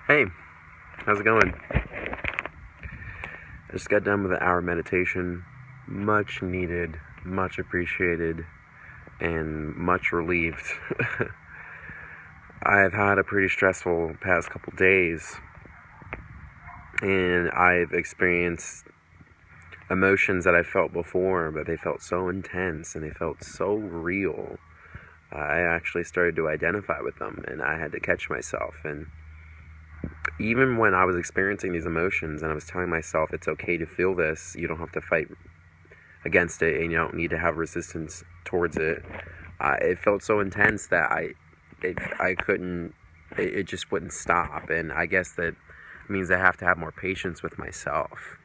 Hey, how's it going? I just got done with an hour meditation. Much needed, much appreciated, and much relieved. I've had a pretty stressful past couple days, and I've experienced emotions that I felt before, but they felt so intense and they felt so real. I actually started to identify with them, and I had to catch myself. And even when I was experiencing these emotions and I was telling myself it's okay to feel this, you don't have to fight against it and you don't need to have resistance towards it, it felt so intense that I couldn't, it just wouldn't stop. And I guess that means I have to have more patience with myself.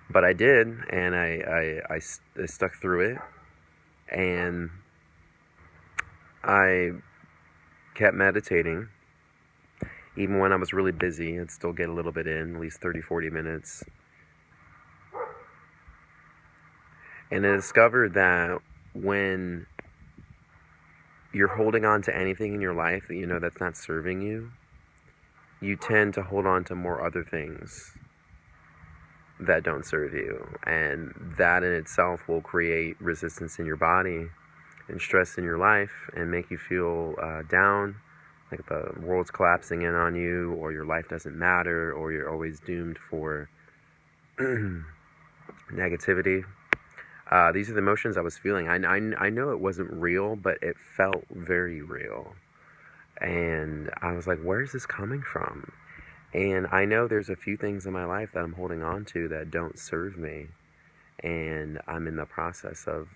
But I did, and I stuck through it, and I kept meditating. Even when I was really busy, I'd still get a little bit in, at least 30-40 minutes. And I discovered that when you're holding on to anything in your life that you know that's not serving you, you tend to hold on to more other things that don't serve you. And that in itself will create resistance in your body and stress in your life and make you feel down, like the world's collapsing in on you, or your life doesn't matter, or you're always doomed for negativity. These are the emotions I was feeling. I know it wasn't real, but it felt very real. And I was like, where is this coming from? And I know there's a few things in my life that I'm holding on to that don't serve me. And I'm in the process of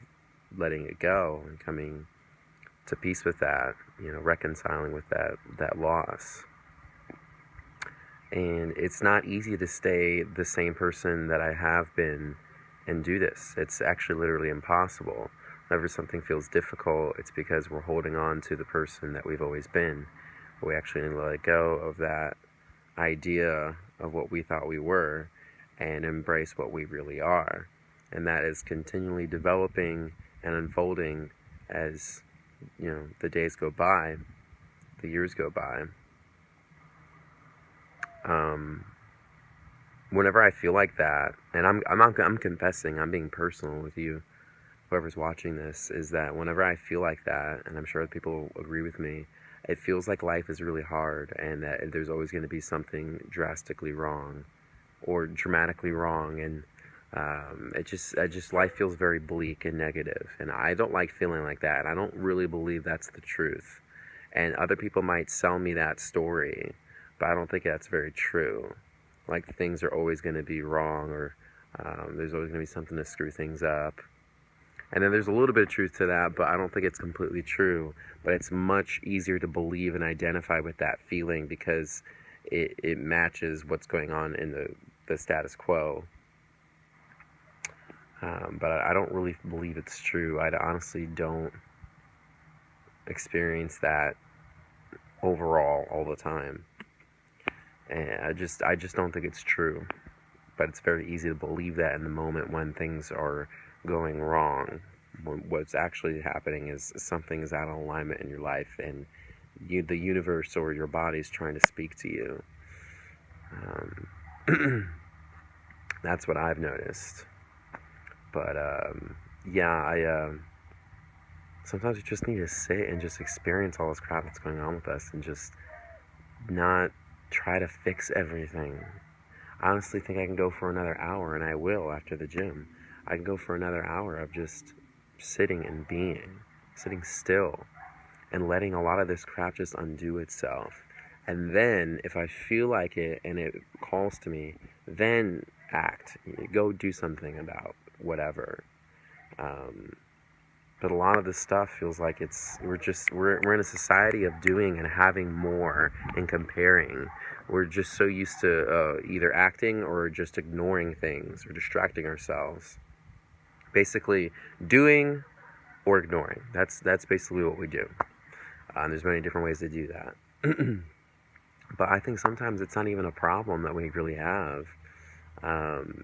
letting it go and coming to peace with that, reconciling with that loss. And it's not easy to stay the same person that I have been and do this. It's actually literally impossible. Whenever something feels difficult, it's because we're holding on to the person that we've always been. We actually need to let go of that idea of what we thought we were and embrace what we really are. And that is continually developing and unfolding as the days go by, the years go by. Whenever I feel like that, and I'm confessing, I'm being personal with you, whoever's watching this, is that whenever I feel like that, and I'm sure people will agree with me, it feels like life is really hard, and that there's always going to be something drastically wrong, or dramatically wrong, and life feels very bleak and negative, and I don't like feeling like that. I don't really believe that's the truth, and other people might sell me that story, but I don't think that's very true. Like, things are always going to be wrong, or there's always going to be something to screw things up. And then there's a little bit of truth to that, but I don't think it's completely true. But it's much easier to believe and identify with that feeling because it matches what's going on in the status quo. But I don't really believe it's true. I honestly don't experience that overall all the time. And I just don't think it's true. But it's very easy to believe that in the moment when things are going wrong. What's actually happening is something is out of alignment in your life, and the universe or your body is trying to speak to you. That's what I've noticed. But sometimes we just need to sit and just experience all this crap that's going on with us, and just not try to fix everything. I honestly think I can go for another hour, and I will after the gym. I can go for another hour of just sitting and sitting still, and letting a lot of this crap just undo itself. And then, if I feel like it and it calls to me, then act. Go do something about whatever. But a lot of this stuff feels like we're in a society of doing and having more and comparing. We're just so used to either acting or just ignoring things or distracting ourselves. Basically, doing or ignoring. That's basically what we do. There's many different ways to do that. But I think sometimes it's not even a problem that we really have.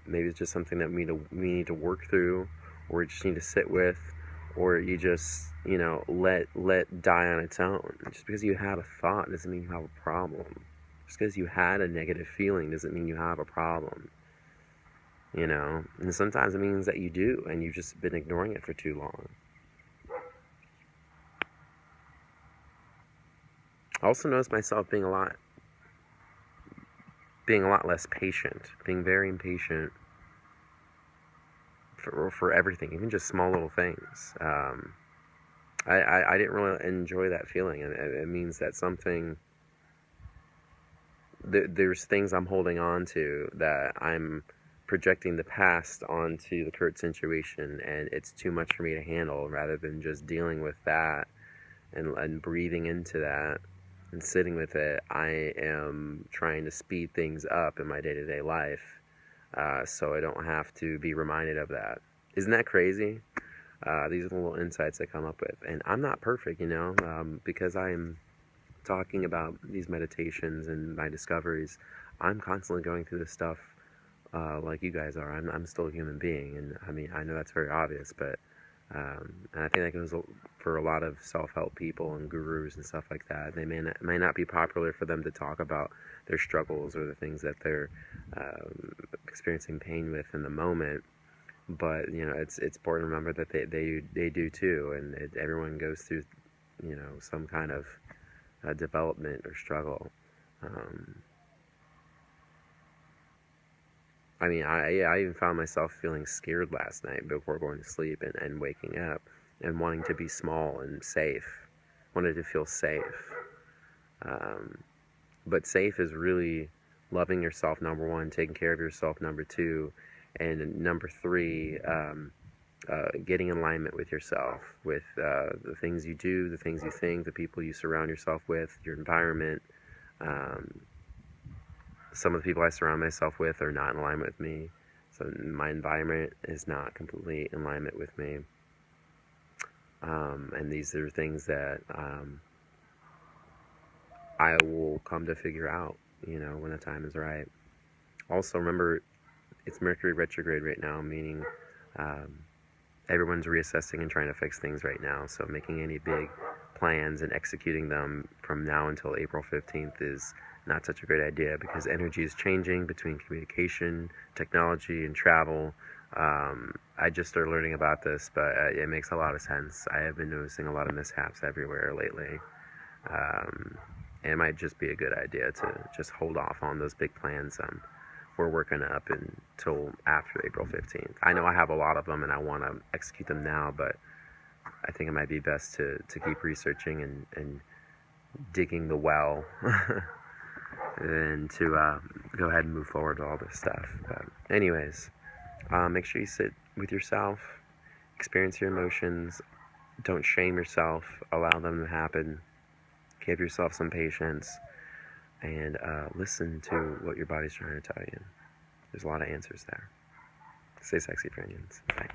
Maybe it's just something that we need to work through, or we just need to sit with, or you just, let die on its own. Just because you have a thought doesn't mean you have a problem. Just because you had a negative feeling doesn't mean you have a problem. You know, and sometimes it means that you do, and you've just been ignoring it for too long. I also noticed myself being a lot less patient, being very impatient for everything, even just small little things. I didn't really enjoy that feeling, and it means that there's things I'm holding on to, that I'm projecting the past onto the current situation, and it's too much for me to handle, rather than just dealing with that and breathing into that and sitting with it. I am trying to speed things up in my day-to-day life, so I don't have to be reminded of that. Isn't that crazy? These are the little insights I come up with. And I'm not perfect, you know, because I am talking about these meditations and my discoveries. I'm constantly going through this stuff like you guys are. I'm still a human being, and I mean, I know that's very obvious, but and I think that goes for a lot of self-help people and gurus and stuff like that. They may not be popular for them to talk about their struggles or the things that they're experiencing pain with in the moment, but you know, it's important to remember that they do too, and everyone goes through, you know, some kind of development or struggle. I mean, I even found myself feeling scared last night before going to sleep, and waking up and wanting to be small and safe. Wanted to feel safe. But safe is really loving yourself, number one, taking care of yourself, number two, and number three, getting in alignment with yourself, with the things you do, the things you think, the people you surround yourself with, your environment. Some of the people I surround myself with are not in alignment with me, so my environment is not completely in alignment with me. And these are things that I will come to figure out, you know, when the time is right. Also, remember, it's Mercury retrograde right now, meaning everyone's reassessing and trying to fix things right now. So making any big plans and executing them from now until April 15th is not such a great idea, because energy is changing between communication, technology, and travel. I just started learning about this, but it makes a lot of sense. I have been noticing a lot of mishaps everywhere lately. And it might just be a good idea to just hold off on those big plans we're working up until after April 15th. I know I have a lot of them and I want to execute them now, but I think it might be best to keep researching and digging the well and to go ahead and move forward with all this stuff. But anyways, make sure you sit with yourself, experience your emotions, don't shame yourself, allow them to happen, give yourself some patience, and listen to what your body's trying to tell you. There's a lot of answers there. Stay sexy, friends. Bye.